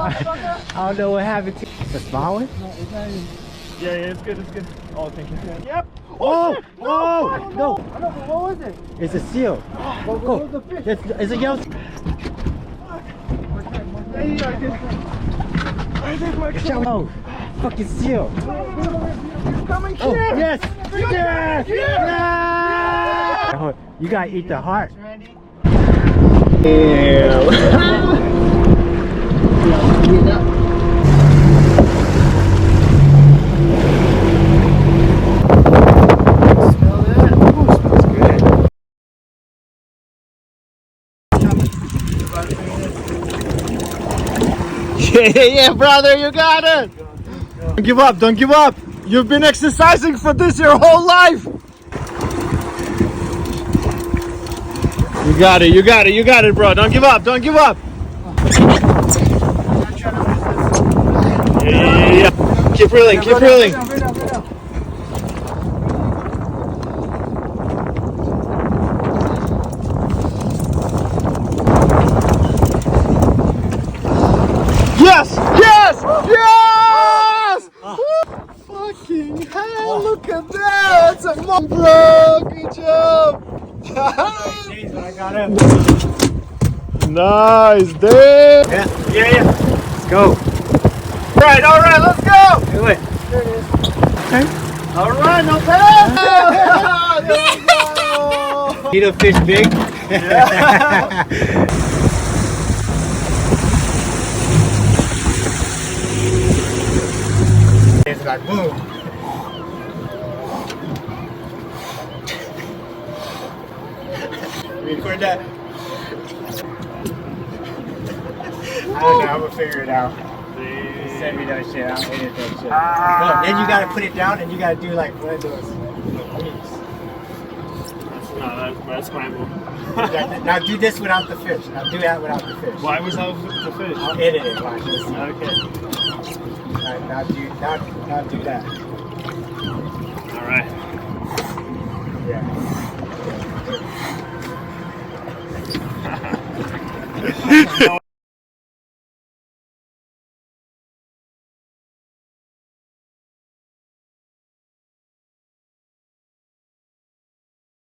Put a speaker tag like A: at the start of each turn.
A: I don't know what happened to the small one.
B: No, it's not even. Yeah, it's good, it's good. Oh, thank you. Yep.
A: Oh,
B: no,
A: oh, no.
B: I know, but what was it?
A: It's a seal.
B: What was the fish?
A: It's a yellowtail. Oh, fucking seal.
B: Coming
A: Oh,
B: here.
A: yes. Yes. Yes. Oh, you gotta eat the heart.
B: Yeah, brother, you got it. Don't give up, don't give up. You've been exercising for this your whole life. You got it, you got it, you got it, bro. Don't give up, don't give up. Yeah. Keep reeling, keep reeling. Yes! Yes! Yes! Fucking hell, look at that! That's a mom, bro! Good job!
A: I got him.
B: Nice, dude!
A: Yeah. Let's go.
B: Alright, let's go!
A: Do it.
B: There it is. Okay. Alright, no bad! There we go!
A: Need a fish big?
B: Yeah.
A: It's like boom. Record that. I don't know, I'm gonna figure it out. Send me that shit, I'll edit that shit. No, then you gotta put it down and you gotta do like one of those weeks.
B: That's my move.
A: Now do this without the fish. Now do that without the fish.
B: Why was that the fish?
A: I'll edit it, watch this.
B: Okay.
A: Alright, now do that.
B: Alright.
A: Yeah.